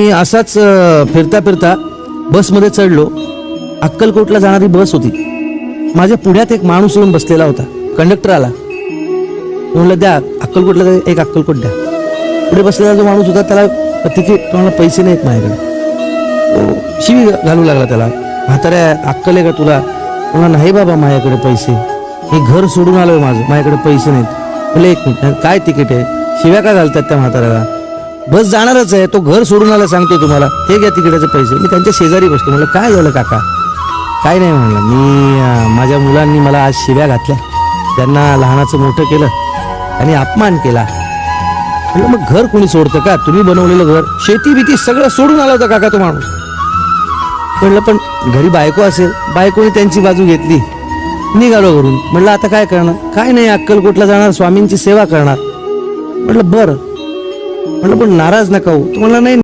मी असाच फिरता फिरता बसमध्ये चढलो. अक्कलकोटला जाणारी बस होती. माझ्या पुढ्यात एक माणूस येऊन बसलेला होता. कंडक्टर आला, म्हणलं द्या अक्कलकोटला एक अक्कलकोट द्या. पुढे बसलेला जो माणूस होता त्याला तिकीट, तुम्हाला पैसे नाहीत माझ्याकडे. तो शिवी घालू लागला त्याला, म्हाताऱ्या अक्कल आहे का तुला? म्हणला नाही बाबा माझ्याकडे पैसे, मी घर सोडून आलोय माझं, माझ्याकडे पैसे नाहीत. म्हणले एक मिनिट, काय तिकीट आहे? शिव्या का घालतात त्या म्हाताऱ्याला? बस जाणारच आहे, तो घर सोडून आला सांगतो तुम्हाला, हे घ्या तिकिटाचे पैसे. मी त्यांच्या शेजारी बसतो. म्हणलं काय झालं काका? काय नाही म्हणलं, मी माझ्या मुलांनी मला आज शिव्या घातल्या, त्यांना लहानाचं मोठं केलं आणि अपमान केला. म्हणलं मग घर कोणी सोडतं का? तुम्ही बनवलेलं घर, शेती बिती सगळं सोडून आला होता काका तो माणूस. म्हणलं पण घरी बायको असेल, बायकोने त्यांची बाजू घेतली, निघालो घरून. म्हणलं आता काय करणार? काय नाही, अक्कलकोटला जाणार, स्वामींची सेवा करणार. म्हटलं बरं. म्हणलं पण नाराज नका हो. तो म्हणला नाही